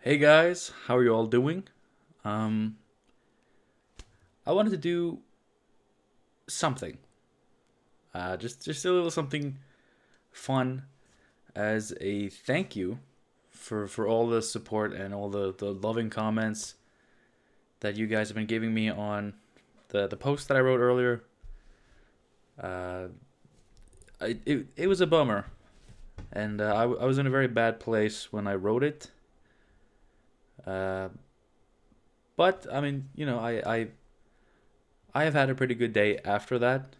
Hey guys, how are you all doing? Um, I wanted to do something, just a little something fun as a thank you for all the support and all the loving comments that you guys have been giving me on the post that I wrote earlier. Uh, it was a bummer, and I was in a very bad place when I wrote it. Uh, but I mean, I have had a pretty good day after that.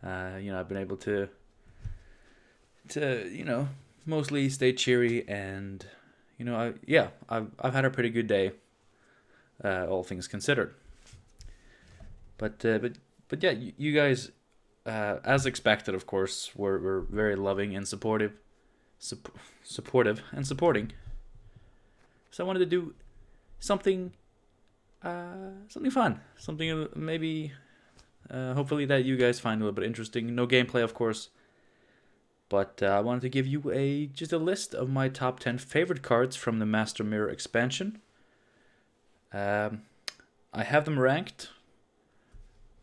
I've been able to mostly stay cheery and I've had a pretty good day, all things considered. But yeah, you guys, as expected, of course, were very loving and sup- supportive and supporting. So I wanted to do something, something fun, something maybe, hopefully that you guys find a little bit interesting. No gameplay, of course, but I wanted to give you just a list of my top 10 favorite cards from the Master Mirror expansion. Um, I have them ranked.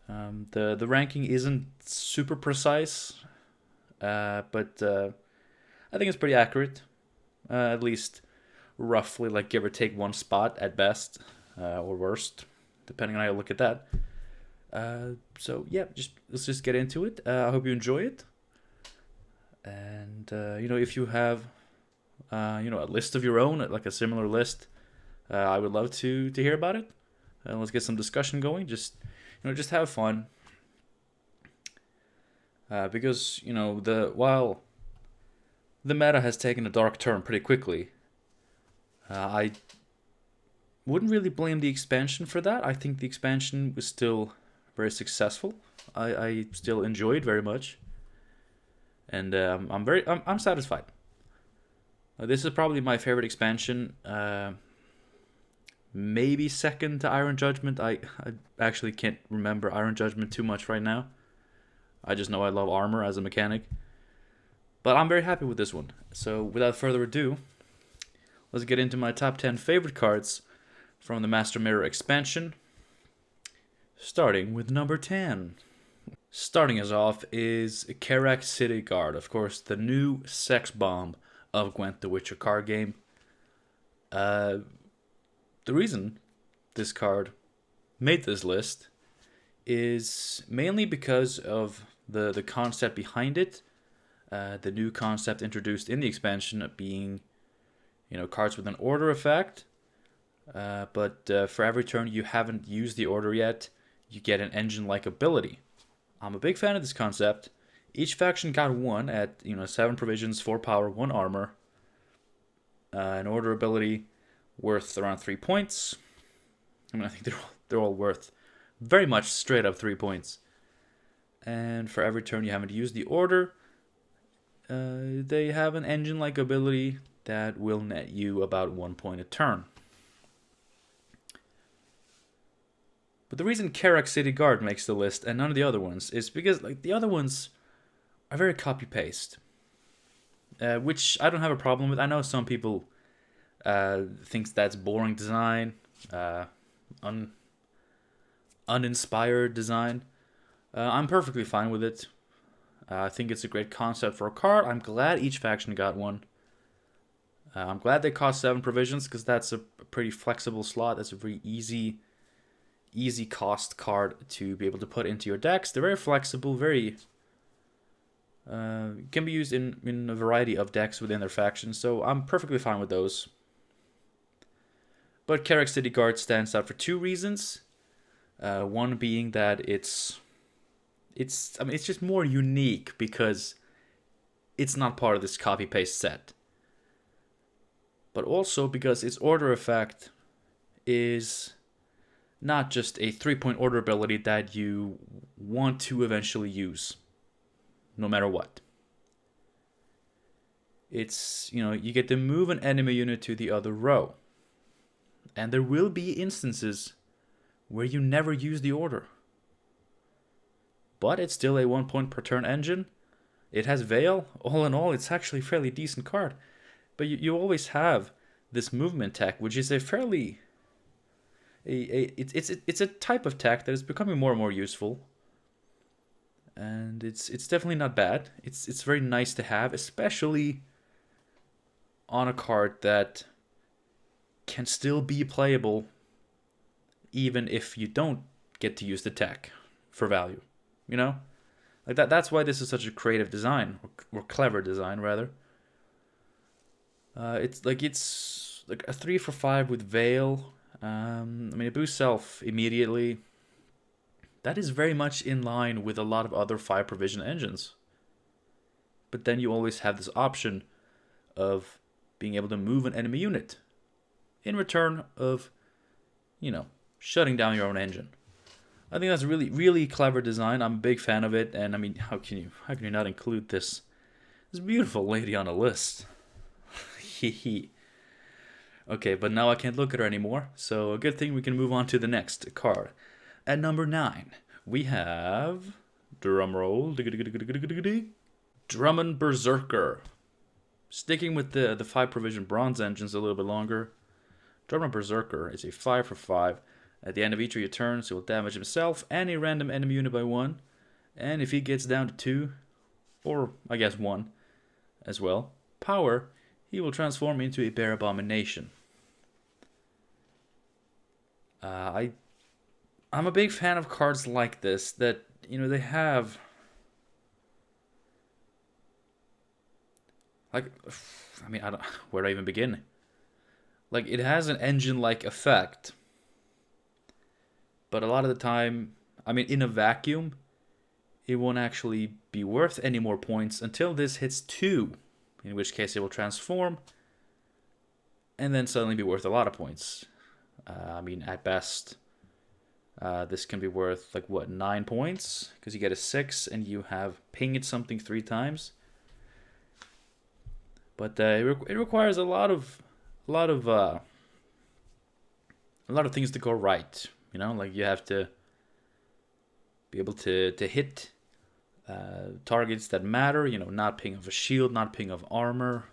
The ranking isn't super precise, but I think it's pretty accurate. At least roughly, like give or take one spot at best, or worst, depending on how you look at that. So yeah, just let's just get into it. I hope you enjoy it, and if you have a list of your own, like a similar list, I would love to hear about it. Let's get some discussion going. Just have fun. Because the while the meta has taken a dark turn pretty quickly, I wouldn't really blame the expansion for that. I think the expansion was still very successful. I still enjoyed very much, and I'm satisfied. This is probably my favorite expansion. Maybe second to Iron Judgment. I actually can't remember Iron Judgment too much right now. I just know I love armor as a mechanic. But I'm very happy with this one. So without further ado, let's get into my top 10 favorite cards from the Master Mirror expansion. Starting with number 10. Starting us off is Carrick City Guard. Of course, the new sex bomb of Gwent the Witcher Card game. Uh, the reason this card made this list is mainly because of the concept behind it. The new concept introduced in the expansion being, cards with an order effect. But for every turn you haven't used the order yet, you get an engine-like ability. I'm a big fan of this concept. Each faction got one at 7 provisions, 4 power, 1 armor. An order ability worth around 3 points. I mean, I think they're all worth very much straight up 3 points. And for every turn you haven't used the order, they have an engine-like ability that will net you about 1 point a turn. But the reason Carrick City Guard makes the list and none of the other ones is because the other ones are very copy-paste, which I don't have a problem with. I know some people thinks that's boring design, uninspired design. I'm perfectly fine with it. I think it's a great concept for a card. I'm glad each faction got one. I'm glad they cost 7 provisions because that's a pretty flexible slot. That's a very easy cost card to be able to put into your decks. They're very flexible, very can be used in a variety of decks within their factions. So I'm perfectly fine with those. But Carrick City Guard stands out for 2 reasons. One being that it's just more unique because it's not part of this copy paste set. But also because its order effect is not just a 3-point order ability that you want to eventually use, no matter what. It's, you get to move an enemy unit to the other row. And there will be instances where you never use the order. But it's still a 1 point per turn engine. It has Veil. All in all, it's actually a fairly decent card. But you always have this movement tech, which is a fairly it's a type of tech that is becoming more and more useful, and it's definitely not bad. It's very nice to have, especially on a card that can still be playable even if you don't get to use the tech for value, you know? Like that's why this is such a creative design, or clever design rather. It's like a 3 for 5 with Veil. I mean, it boosts self immediately. That is very much in line with a lot of other 5 provision engines. But then you always have this option of being able to move an enemy unit in return of, shutting down your own engine. I think that's a really, really clever design. I'm a big fan of it, and I mean, how can you not include this beautiful lady on a list? Hehe. Okay, but now I can't look at her anymore, so a good thing we can move on to the next card. At number 9, we have, drumroll, Drummond Berserker. Sticking with the 5 provision bronze engines a little bit longer, Drummond Berserker is a 5 for 5. At the end of each of your turns, he will damage himself and a random enemy unit by 1. And if he gets down to 2, or I guess 1 as well, power, he will transform into a bear abomination. I'm a big fan of cards like this that, they have, like, I mean, where do I even begin? Like, it has an engine-like effect, but a lot of the time, I mean, in a vacuum, it won't actually be worth any more points until this hits 2, in which case it will transform, and then suddenly be worth a lot of points. I mean, at best, this can be worth, 9 points? Because you get a 6, and you have pinged something 3 times. But it requires a lot of things to go right. Like you have to be able to hit targets that matter. Not ping of a shield, not ping of armor,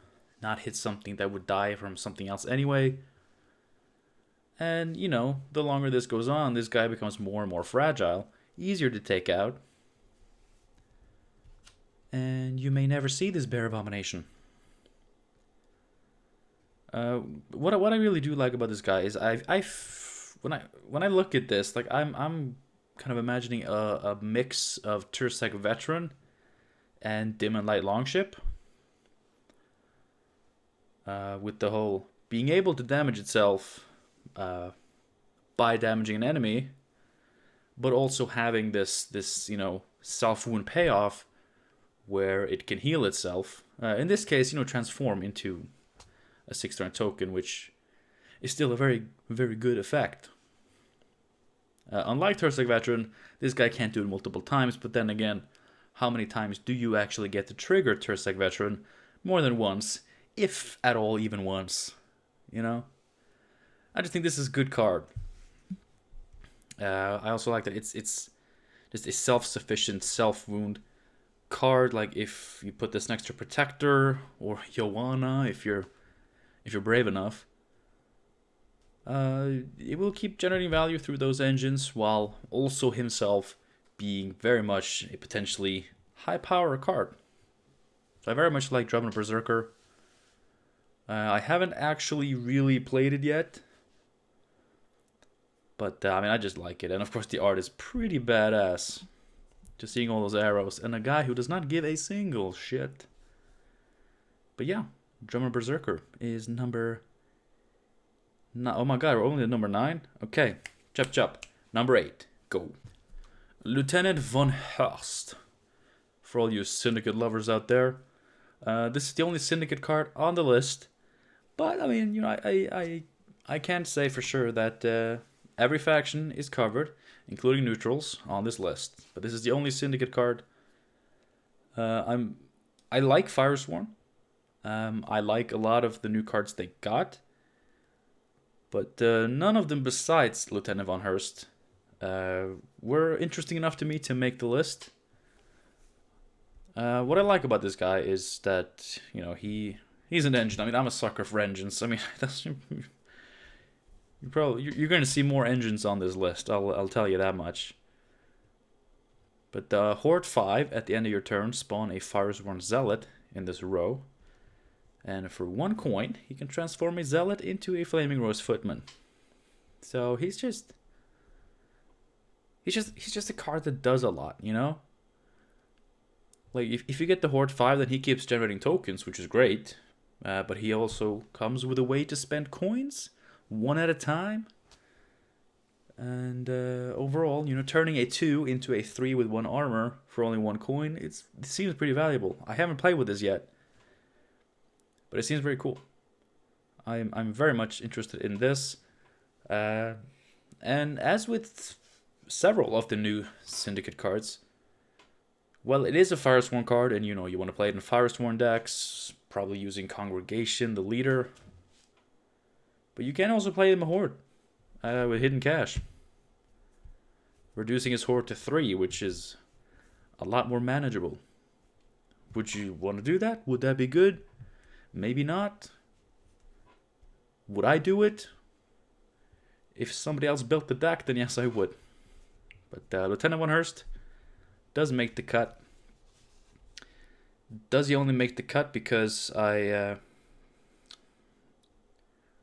not hit something that would die from something else anyway. And, the longer this goes on, this guy becomes more and more fragile, easier to take out. And you may never see this bear abomination. What I really do like about this guy is when I look at this, like I'm kind of imagining a mix of Tursek Veteran and Dim and Light Longship. With the whole being able to damage itself by damaging an enemy, but also having this self-wound payoff where it can heal itself. In this case, transform into a 6-turn token, which is still a very, very good effect. Unlike Tursek Veteran, this guy can't do it multiple times, but then again, how many times do you actually get to trigger Tursek Veteran? More than once, if at all, even once. I just think this is a good card. I also like that it's just a self-sufficient, self-wound card. Like if you put this next to Protector or Joanna, if you're brave enough, it will keep generating value through those engines while also himself being very much a potentially high power card. So I very much like Drummond Berserker. I haven't actually really played it yet, but I just like it, and of course the art is pretty badass. Just seeing all those arrows and a guy who does not give a single shit. But yeah, Drummond Berserker is number. Oh my god, we're only at number 9? Okay, chop. Number 8, go. Lieutenant von Hurst. For all you Syndicate lovers out there. This is the only Syndicate card on the list. But, I mean, I can't say for sure that every faction is covered, including neutrals, on this list. But this is the only Syndicate card. I like Firesworn. I like a lot of the new cards they got. But none of them besides Lieutenant von Hurst were interesting enough to me to make the list. What I like about this guy is that, he He's an engine. I mean, I'm a sucker for engines. I mean, you're going to see more engines on this list. I'll tell you that much. But Horde 5 at the end of your turn spawn a Firesworn Zealot in this row, and for 1 coin he can transform a Zealot into a Flaming Rose Footman. So he's just a card that does a lot, you know. Like if you get the Horde 5, then he keeps generating tokens, which is great. But he also comes with a way to spend coins, 1 at a time. And overall, you know, turning a 2 into a 3 with 1 armor for only 1 coin, it seems pretty valuable. I haven't played with this yet, but it seems very cool. I'm very much interested in this. And as with several of the new Syndicate cards, well, it is a Firesworn card, and you know, you want to play it in Firesworn decks, probably using Congregation, the leader. But you can also play it in a Horde. With Hidden Cache, reducing his Horde to 3, which is a lot more manageable. Would you want to do that? Would that be good? Maybe not. Would I do it? If somebody else built the deck, then yes, I would. But Lieutenant von Hurst does make the cut. Does he only make the cut because I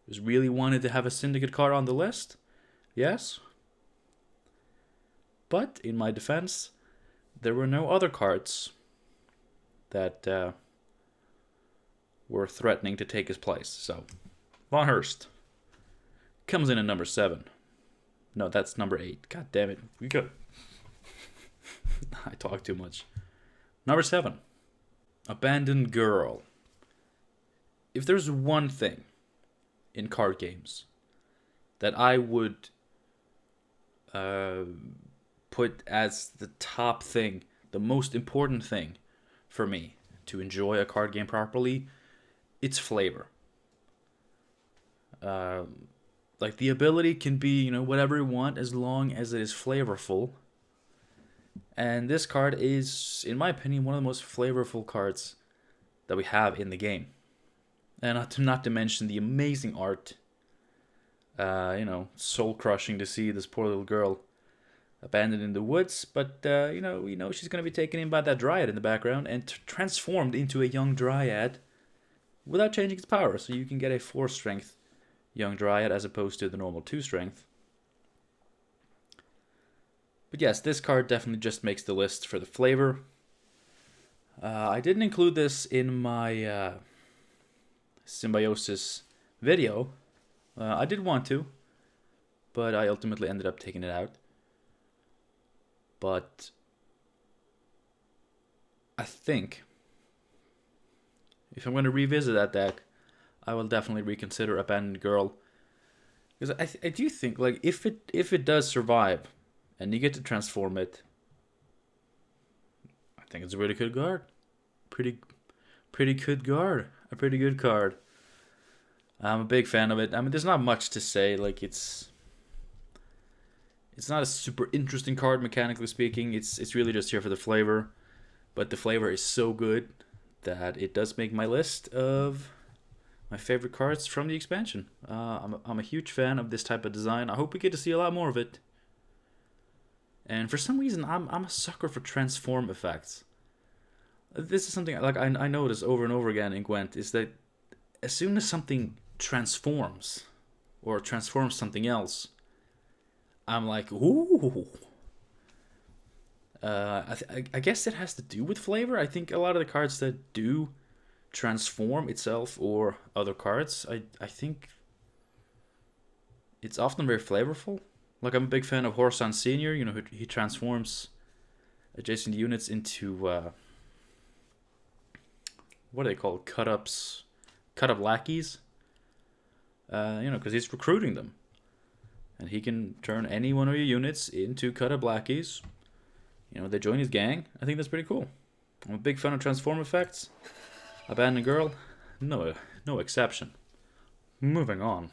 just really wanted to have a Syndicate card on the list? Yes. But in my defense, there were no other cards that were threatening to take his place. So, von Hurst comes in at number 7. No, that's number 8. God damn it. We go. I talk too much. Number 7. Abandoned Girl. If there's one thing in card games that I would put as the top thing, the most important thing for me to enjoy a card game properly, it's flavor. Like, the ability can be, you know, whatever you want as long as it is flavorful. And this card is, in my opinion, one of the most flavorful cards that we have in the game. And not to mention the amazing art. You know, soul crushing to see this poor little girl abandoned in the woods. But, you know she's going to be taken in by that dryad in the background and transformed into a young dryad without changing its power. So you can get a 4 strength young dryad as opposed to the normal 2 strength. But yes, this card definitely just makes the list for the flavor. I didn't include this in my Symbiosis video. I did want to, but I ultimately ended up taking it out. But I think if I'm going to revisit that deck, I will definitely reconsider Abandoned Girl. Because I do think, like, if it does survive and you get to transform it, I think it's a really good card. Pretty good card. A pretty good card. I'm a big fan of it. I mean, there's not much to say. Like, it's not a super interesting card mechanically speaking. It's really just here for the flavor. But the flavor is so good that it does make my list of my favorite cards from the expansion. I'm a huge fan of this type of design. I hope we get to see a lot more of it. And for some reason, I'm a sucker for transform effects. This is something like I notice over and over again in Gwent, is that as soon as something transforms or transforms something else, I'm like, ooh. I guess it has to do with flavor. I think a lot of the cards that do transform itself or other cards, I think it's often very flavorful. Like, I'm a big fan of Horsan Senior. You know, he transforms adjacent units into what are they called? Cut up lackeys. You know, because he's recruiting them, and he can turn any one of your units into cut up lackeys. You know, they join his gang. I think that's pretty cool. I'm a big fan of transform effects. Abandoned Girl, no exception. Moving on.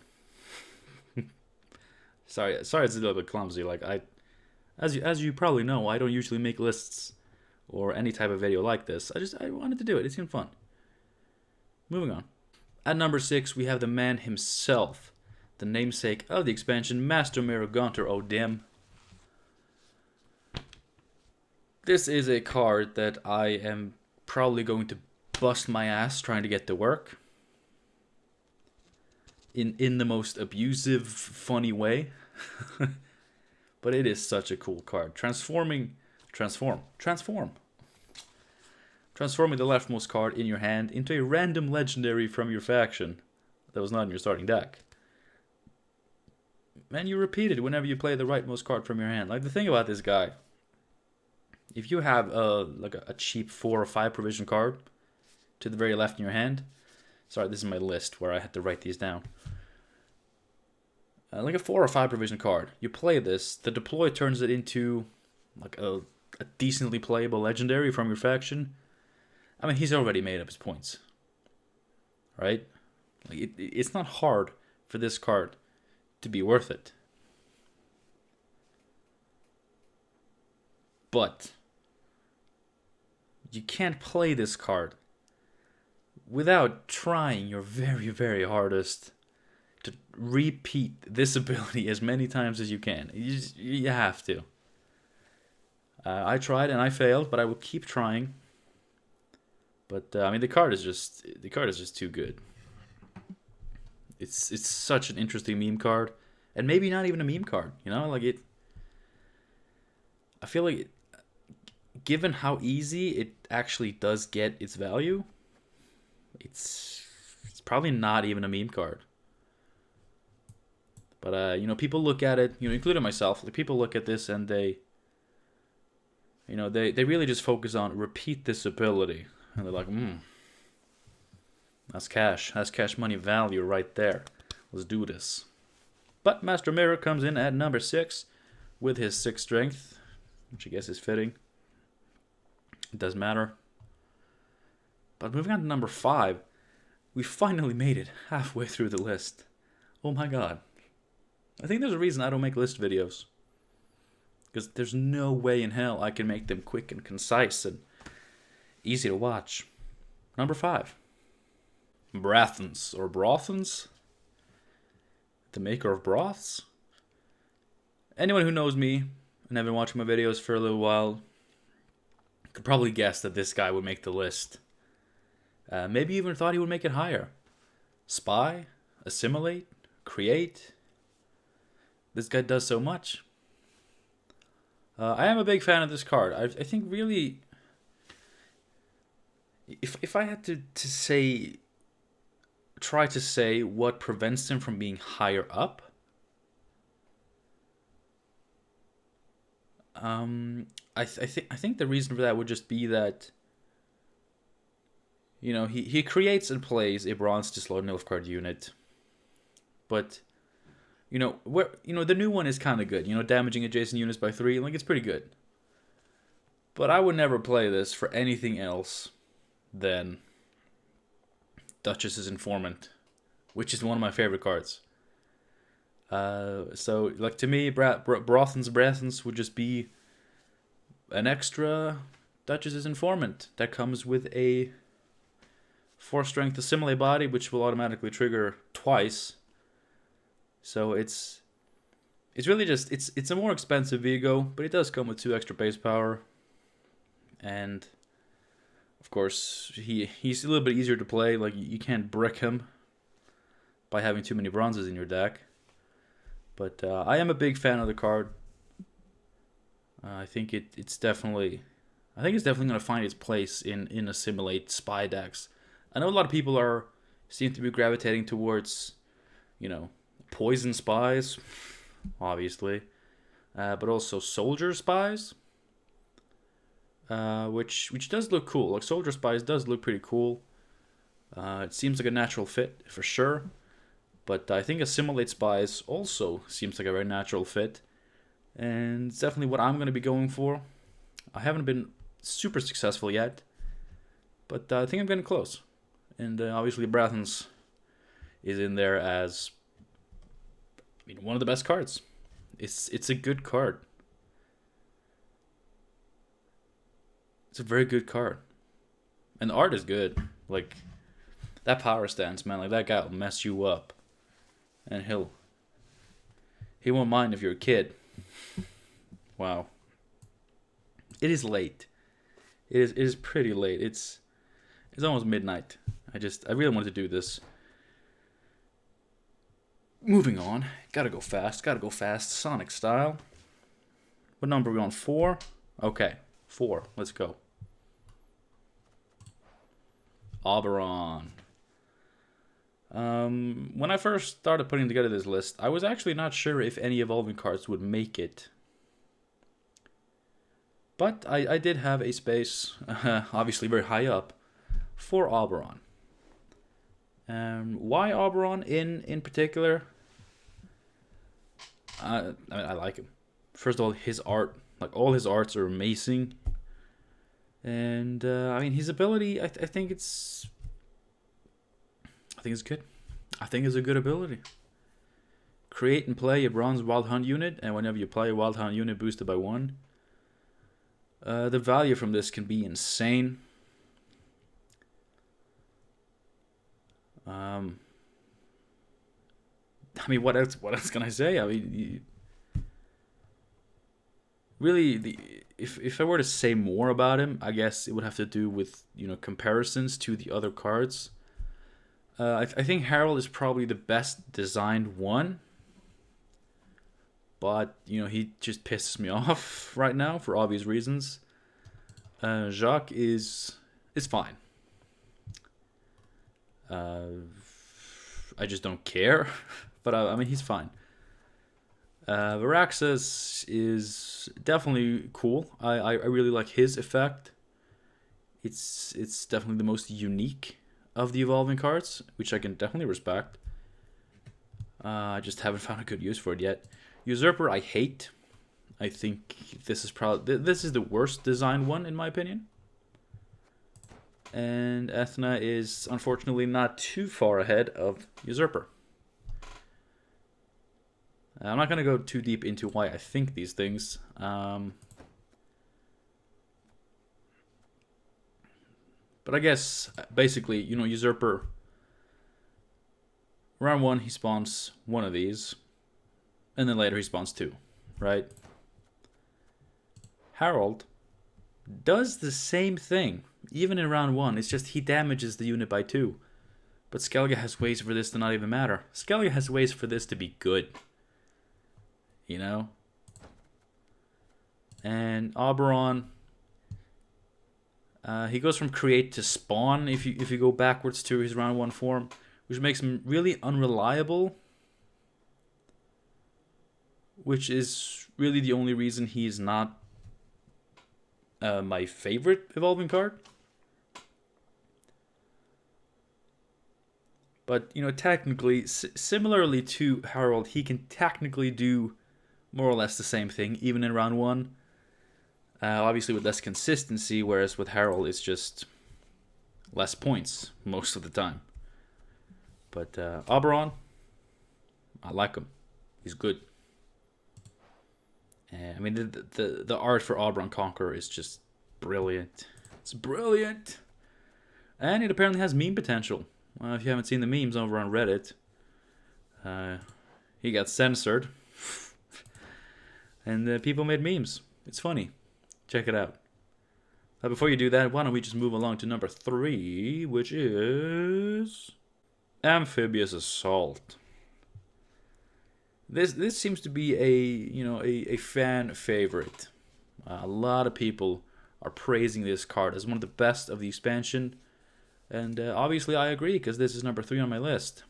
Sorry, it's a little bit clumsy. Like, as you probably know, I don't usually make lists or any type of video like this. I wanted to do it. It seemed fun. Moving on. At number 6, we have the man himself, the namesake of the expansion, Master Mira O'Dim. This is a card that I am probably going to bust my ass trying to get to work. In the most abusive, funny way. But it is such a cool card. Transforming the leftmost card in your hand into a random legendary from your faction that was not in your starting deck. And you repeat it whenever you play the rightmost card from your hand. Like, the thing about this guy, if you have like a cheap 4 or 5 provision card to the very left in your hand, sorry, this is my list where I had to write these down. Like a 4 or 5 provision card, you play this, the deploy turns it into like a decently playable legendary from your faction. I mean, he's already made up his points, right? Like it's not hard for this card to be worth it. But you can't play this card without trying your very, very hardest to repeat this ability as many times as you can. You have to. I tried and I failed, but I will keep trying. But I mean, the card is just too good. It's such an interesting meme card, and maybe not even a meme card. You know, like it. I feel like, given how easy it actually does get its value, it's probably not even a meme card. But you know, people look at it, you know, including myself. Like, people look at this and they really just focus on repeat this ability. And they're like, that's cash. That's cash money value right there. Let's do this. But Master Mira comes in at number 6 with his 6 strength, which I guess is fitting. It does matter. But moving on to number 5, we finally made it halfway through the list. Oh my god. I think there's a reason I don't make list videos. Because there's no way in hell I can make them quick and concise and easy to watch. Number 5. Brassens, or Brassens? The maker of broths? Anyone who knows me and have been watching my videos for a little while could probably guess that this guy would make the list. Maybe even thought he would make it higher. Spy, assimilate, create. This guy does so much. I am a big fan of this card. I think really, if I had to try to say what prevents him from being higher up, I think the reason for that would just be that, you know, he creates and plays a bronze disloyal Nilfgaard unit, but you know the new one is kind of good. You know, damaging adjacent units by 3, like, it's pretty good. But I would never play this for anything else than Duchess's Informant, which is one of my favorite cards. So, like, to me, Brassens would just be an extra Duchess's Informant that comes with a 4 strength assimilate body, which will automatically trigger twice. So it's really just it's a more expensive Vigo, but it does come with 2 extra base power, and of course he's a little bit easier to play. Like, you can't brick him by having too many bronzes in your deck. But I am a big fan of the card. I think it's definitely going to find its place in assimilate spy decks. I know a lot of people seem to be gravitating towards, you know, poison spies, obviously, but also soldier spies, which does look cool. Like, soldier spies does look pretty cool. It seems like a natural fit for sure, but I think assimilate spies also seems like a very natural fit, and it's definitely what I'm going to be going for. I haven't been super successful yet, but I think I'm getting close. And obviously Brassens is in there as, I mean, one of the best cards. It's a good card. It's a very good card. And the art is good. Like, That power stance, man, like that guy will mess you up. And he won't mind if you're a kid. Wow. It is late. It is pretty late. It's almost midnight. I really wanted to do this. Moving on. Gotta go fast. Sonic style. What number are we on? 4? Okay. 4. Let's go. Oberon. When I first started putting together this list, I was actually not sure if any evolving cards would make it. But I did have a space, obviously very high up, for Oberon. Why Oberon in particular? I like him. First of all, his art, like all his arts are amazing. And I mean, his ability, I think it's good. I think it's a good ability. Create and play a bronze wild hunt unit, and whenever you play a wild hunt unit boosted by 1, the value from this can be insane. I mean, what else can I say? I mean, really, if I were to say more about him, I guess it would have to do with, comparisons to the other cards. I think Harold is probably the best designed one. But, he just pisses me off right now for obvious reasons. Jacques is fine. I just don't care. But, I mean, he's fine. Varaxas is definitely cool. I really like his effect. It's definitely the most unique of the evolving cards, which I can definitely respect. I just haven't found a good use for it yet. Usurper, I hate. I think this is the worst designed one in my opinion. And Ethna is unfortunately not too far ahead of Usurper. I'm not going to go too deep into why I think these things. But I guess, basically, Usurper, round 1, he spawns one of these. And then later he spawns 2, right? Harold does the same thing, even in round 1. It's just he damages the unit by 2. But Skellige has ways for this to not even matter. Skellige has ways for this to be good. And Oberon, he goes from create to spawn if you go backwards to his round 1 form, which makes him really unreliable. Which is really the only reason he's not my favorite evolving card. But, technically, similarly to Harold, he can technically do more or less the same thing, even in round 1. Obviously with less consistency, whereas with Harold, it's just less points most of the time. But Oberon, I like him. He's good. I mean, the art for Oberon Conqueror is just brilliant. It's brilliant. And it apparently has meme potential. If you haven't seen the memes over on Reddit, he got censored. And people made memes. It's funny. Check it out. Before you do that, why don't we just move along to number 3, which is Amphibian Assault. This seems to be a fan favorite. A lot of people are praising this card as one of the best of the expansion, and obviously I agree because this is number 3 on my list.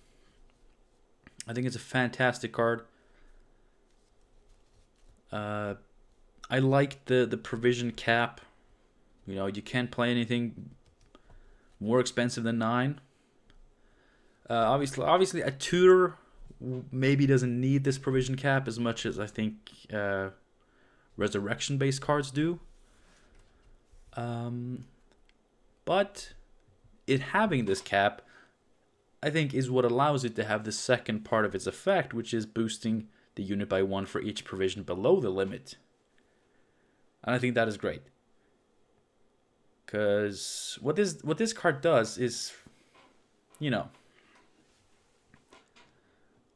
I think it's a fantastic card. I like the provision cap. You can't play anything more expensive than 9. Obviously a tutor maybe doesn't need this provision cap as much as I think resurrection based cards do. But it having this cap, I think, is what allows it to have the second part of its effect, which is boosting the unit by 1 for each provision below the limit. And I think that is great. Because what this card does is, you know,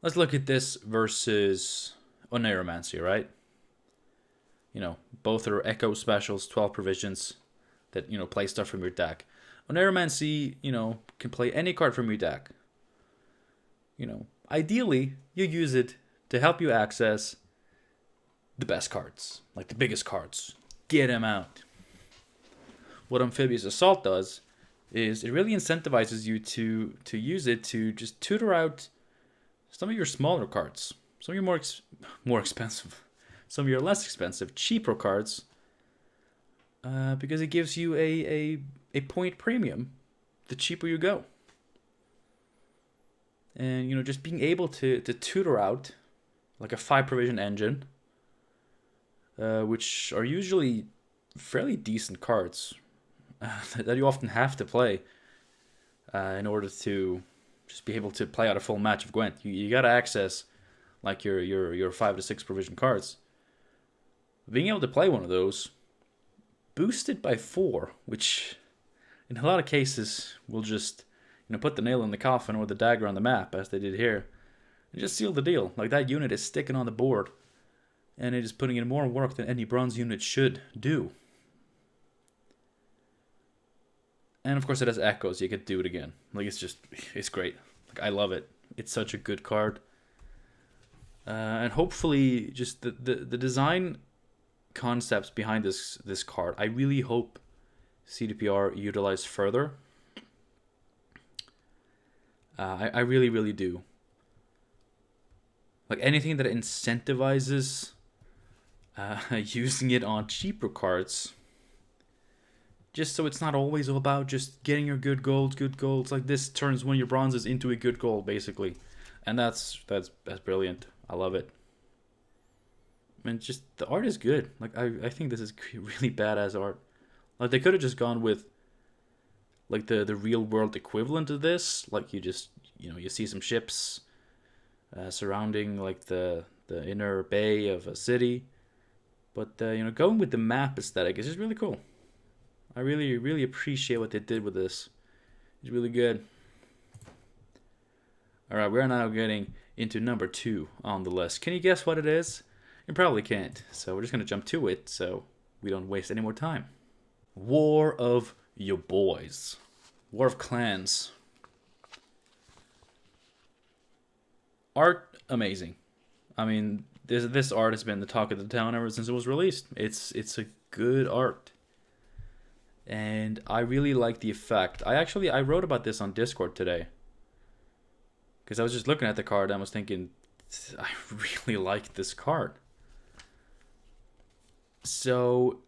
let's look at this versus Oneiromancy, right? You know, both are echo specials, 12 provisions that, you know, play stuff from your deck. Oneiromancy, you know, can play any card from your deck. You know, ideally, you use it to help you access the best cards, like the biggest cards. Get them out. What Amphibian Assault does is it really incentivizes you to use it to just tutor out some of your smaller cards, some of your more expensive, some of your less expensive, cheaper cards, because it gives you a point premium the cheaper you go. And, you know, just being able to tutor out like a 5 provision engine, which are usually fairly decent cards that you often have to play in order to just be able to play out a full match of Gwent. You gotta access like your 5 to 6 provision cards. Being able to play one of those, boosted by 4, which in a lot of cases will just, you know, put the nail in the coffin or the dagger on the map, as they did here, and just seal the deal. Like, that unit is sticking on the board, and it is putting in more work than any bronze unit should do. And of course it has echoes, you could do it again. Like, it's great. Like, I love it. It's such a good card. And hopefully just the design concepts behind this card, I really hope CDPR utilize further. I really, really do. Like, anything that incentivizes using it on cheaper cards, just so it's not always about just getting your good golds. Like, this turns one of your bronzes into a good gold, basically. And that's brilliant. I love it. And just, the art is good. Like, I think this is really badass art. Like, they could have just gone with like the real world equivalent of this. Like, you see some ships surrounding like the inner bay of a city. But going with the map aesthetic is just really cool. I really, really appreciate what they did with this. It's really good. Alright, we're now getting into number 2 on the list. Can you guess what it is? You probably can't. So we're just going to jump to it so we don't waste any more time. War of Your Boys. War of Clans. Art, amazing. I mean, this art has been the talk of the town ever since it was released. It's a good art. And I really like the effect. I wrote about this on Discord today. Because I was just looking at the card and I was thinking, I really like this card. So,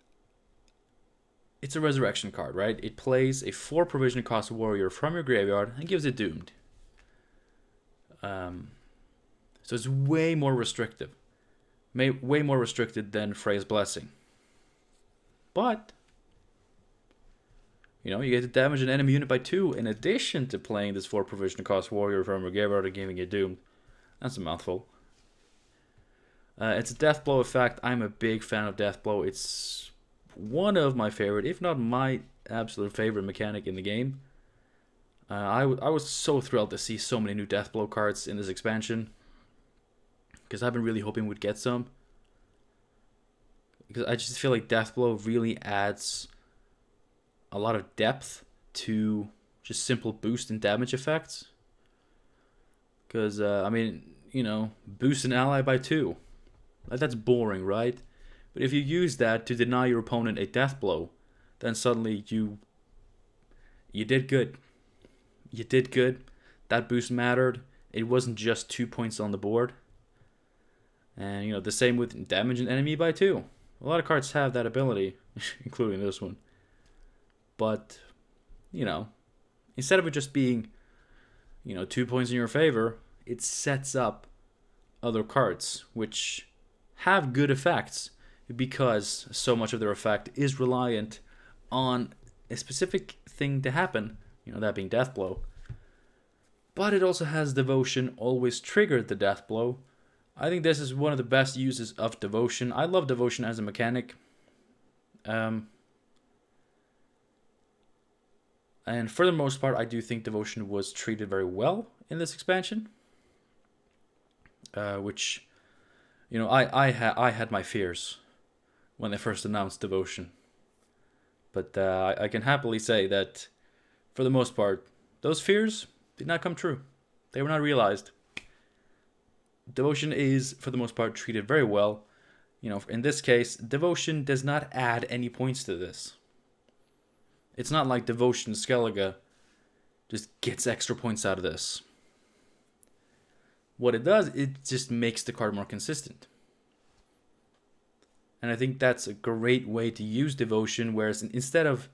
it's a resurrection card, right? It plays a 4 provision cost warrior from your graveyard and gives it doomed. So it's way more restrictive. Way more restricted than Frey's Blessing. But, you get to damage an enemy unit by 2 in addition to playing this 4 provision cost warrior from your graveyard and giving it doomed. That's a mouthful. It's a death blow effect. I'm a big fan of death blow. It's one of my favorite, if not my absolute favorite mechanic in the game. I was so thrilled to see so many new death blow cards in this expansion, because I've been really hoping we'd get some. Because I just feel like death blow really adds a lot of depth to just simple boost and damage effects. Because, boost an ally by 2. That's boring, right? But if you use that to deny your opponent a death blow, then suddenly you did good. You did good. That boost mattered. It wasn't just 2 points on the board. And, the same with damage an enemy by 2. A lot of cards have that ability, including this one. But, instead of it just being, 2 points in your favor, it sets up other cards, which have good effects, because so much of their effect is reliant on a specific thing to happen, that being death blow. But it also has devotion always triggered the death blow. I think this is one of the best uses of devotion. I love devotion as a mechanic. I And for the most part, I do think Devotion was treated very well in this expansion. Which, you know, I had my fears when they first announced Devotion. But I can happily say that, for the most part, those fears did not come true. They were not realized. Devotion is, for the most part, treated very well. You know, in this case, Devotion does not add any points to this. It's not like Devotion Skellige just gets extra points out of this. What it does, it just makes the card more consistent. And I think that's a great way to use Devotion, whereas instead of,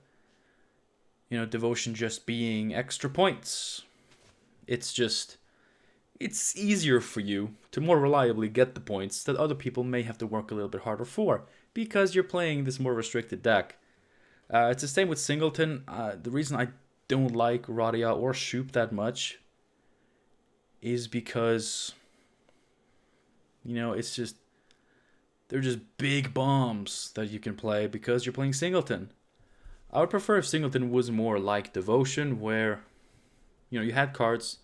you know, Devotion just being extra points, it's easier for you to more reliably get the points that other people may have to work a little bit harder for, because you're playing this more restricted deck. It's the same with Singleton. The reason I don't like Radia or Shoop that much is because, you know, it's just, they're just big bombs that you can play because you're playing Singleton. I would prefer if Singleton was more like Devotion, where, you know, you had cards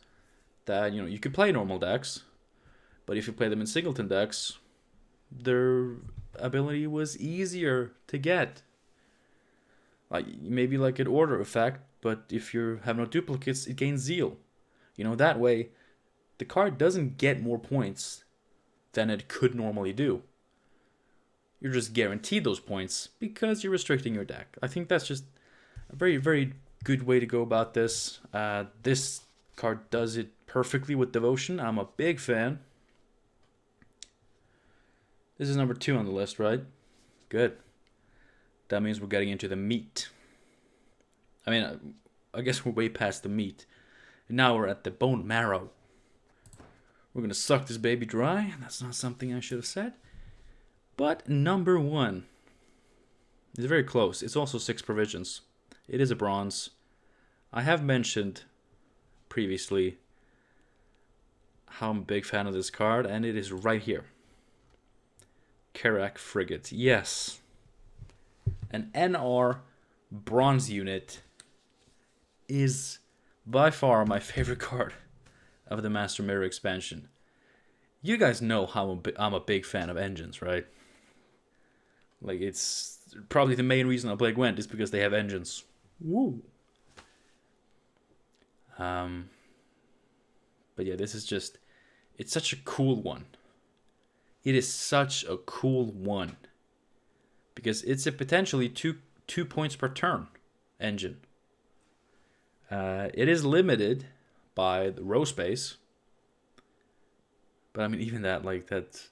that, you know, you could play normal decks, but if you play them in Singleton decks, their ability was easier to get. Like, maybe like an order effect, but if you have no duplicates, it gains zeal. You know, that way, the card doesn't get more points than it could normally do. You're just guaranteed those points because you're restricting your deck. I think that's just a very, very good way to go about this. This card does it perfectly with Devotion. I'm a big fan. This is number 2 on the list, right? Good. That means we're getting into the meat. I mean, I guess we're way past the meat. And now we're at the bone marrow. We're going to suck this baby dry. That's not something I should have said. But number 1 is very close. It's also 6 provisions. It is a bronze. I have mentioned previously how I'm a big fan of this card, and it is right here. Carrick Frigate. Yes. An NR bronze unit is by far my favorite card of the Master Mira expansion. You guys know how I'm a big fan of engines, right? Like, it's probably the main reason I play Gwent is because they have engines. Woo! But yeah, this is just, it's such a cool one. It is such a cool one. Because it's a potentially two points per turn engine. It is limited by the row space. But I mean, even that, like, that's...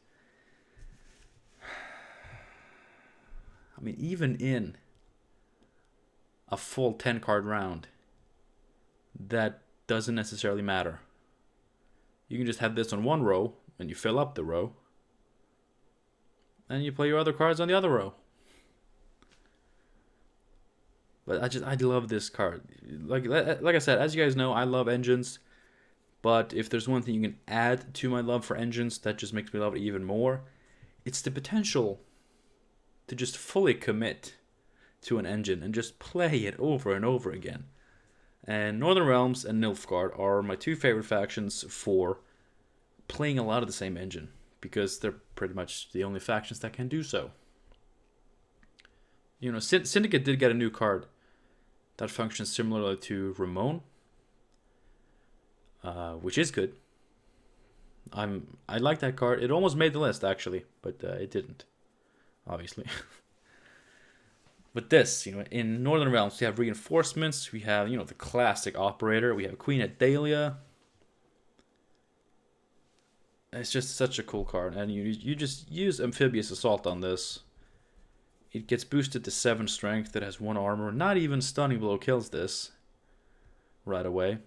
I mean, even in a full 10 card round, that doesn't necessarily matter. You can just have this on one row, and you fill up the row, and you play your other cards on the other row. But I love this card. Like I said, as you guys know, I love engines. But if there's one thing you can add to my love for engines that just makes me love it even more, it's the potential to just fully commit to an engine and just play it over and over again. And Northern Realms and Nilfgaard are my 2 favorite factions for playing a lot of the same engine, because they're pretty much the only factions that can do so. You know, Syndicate did get a new card that functions similarly to Ramon, which is good. I like that card. It almost made the list, actually, but it didn't, obviously. But this, you know, in Northern Realms, we have reinforcements. We have, you know, the classic operator. We have Queen Adalia. It's just such a cool card, and you just use Amphibian Assault on this. It gets boosted to 7 strength. It has 1 armor. Not even Stunning Blow kills this right away.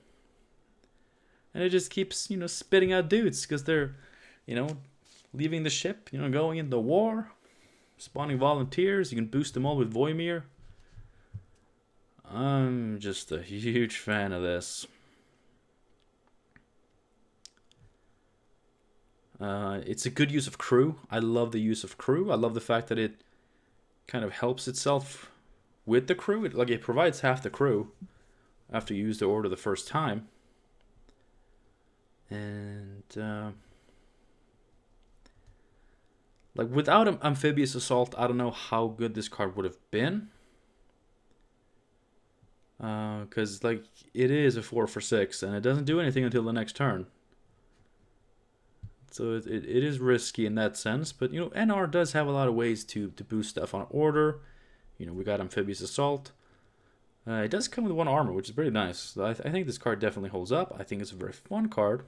And it just keeps, you know, spitting out dudes because they're, you know, leaving the ship, you know, going into war, spawning volunteers. You can boost them all with Voimir. I'm just a huge fan of this. It's a good use of crew. I love the use of crew. I love the fact that it kind of helps itself with the crew. It provides half the crew, after you use the order the first time. And like without Amphibious Assault, I don't know how good this card would have been. Because like it is a 4 for 6, and it doesn't do anything until the next turn. So it is risky in that sense, but you know, NR does have a lot of ways to boost stuff on order. You know, we got Amphibious Assault. It does come with 1 armor, which is pretty nice. I think this card definitely holds up. I think it's a very fun card.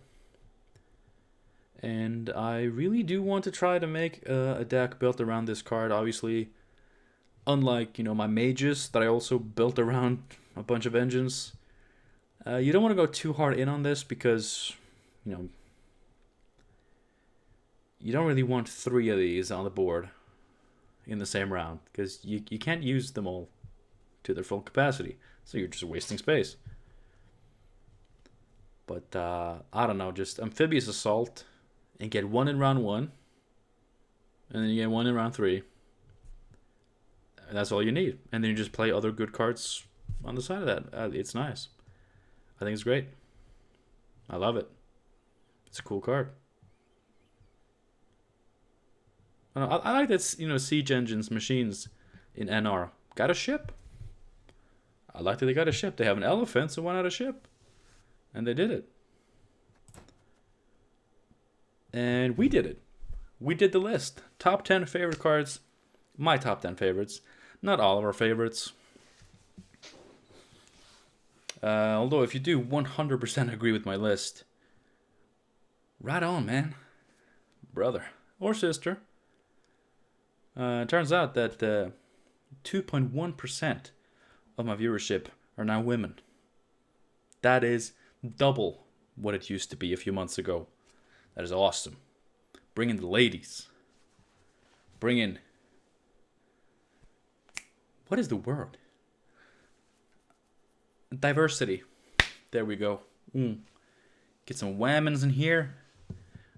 And I really do want to try to make a deck built around this card. Obviously, unlike, you know, my mages that I also built around a bunch of engines, you don't want to go too hard in on this because, you know, you don't really want 3 of these on the board in the same round because you can't use them all to their full capacity, so you're just wasting space. But I don't know, just Amphibious Assault and get 1 in round 1, and then you get 1 in round 3, and that's all you need. And then you just play other good cards on the side of that. It's nice. I think it's great. I love it. It's a cool card. I like that, you know, siege engines, machines in NR got a ship. I like that they got a ship. They have an elephant, so why not a ship? And they did it. And we did it. We did the list. Top 10 favorite cards. My top 10 favorites. Not all of our favorites. Although if you do 100% agree with my list, right on, man. Brother or sister. It turns out that 2.1% of my viewership are now women. That is double what it used to be a few months ago. That is awesome. Bring in the ladies. Bring in... What is the word? Diversity. There we go. Get some whammons in here,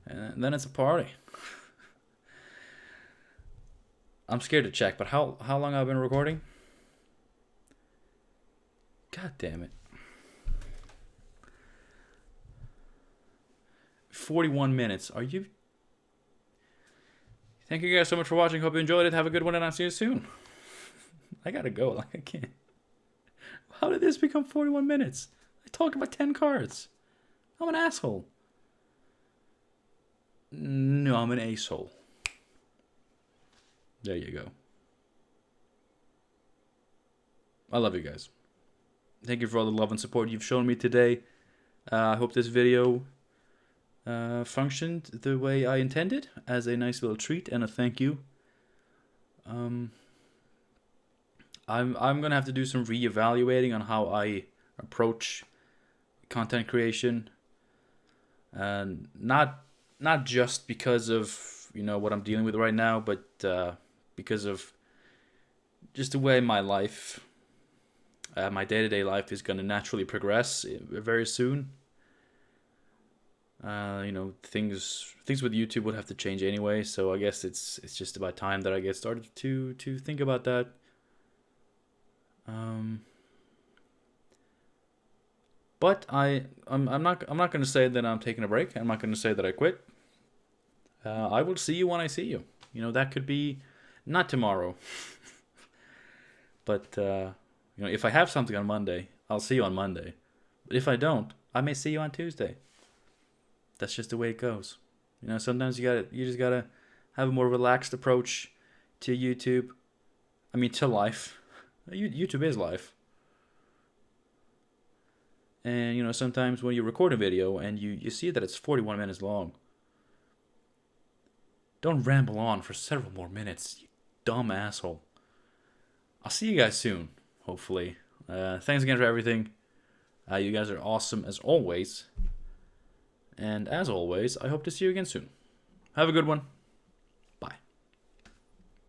and then it's a party. I'm scared to check, but how long have I been recording? God damn it. 41 minutes. Are you... Thank you guys so much for watching. Hope you enjoyed it. Have a good one, and I'll see you soon. I gotta go. Like, I can't. How did this become 41 minutes? I talked about 10 cards. I'm an asshole. No, I'm an asshole. There you go. I love you guys. Thank you for all the love and support you've shown me today. I hope this video functioned the way I intended, as a nice little treat and a thank you. I'm gonna have to do some reevaluating on how I approach content creation, and not just because of, you know, what I'm dealing with right now, but because of just the way my life, my day-to-day life is gonna naturally progress very soon. You know, things with YouTube would have to change anyway, so I guess it's just about time that I get started to think about that. But I'm not going to say that I'm taking a break. I'm not going to say that I quit. I will see you when I see you. You know, that could be not tomorrow. But you know, if I have something on Monday, I'll see you on Monday. But if I don't, I may see you on Tuesday. That's just the way it goes. You know, sometimes you just gotta have a more relaxed approach to YouTube. I mean, to life. YouTube is life. And, you know, sometimes when you record a video and you see that it's 41 minutes long, don't ramble on for several more minutes, you dumb asshole. I'll see you guys soon, hopefully. Thanks again for everything. You guys are awesome as always. And as always, I hope to see you again soon. Have a good one.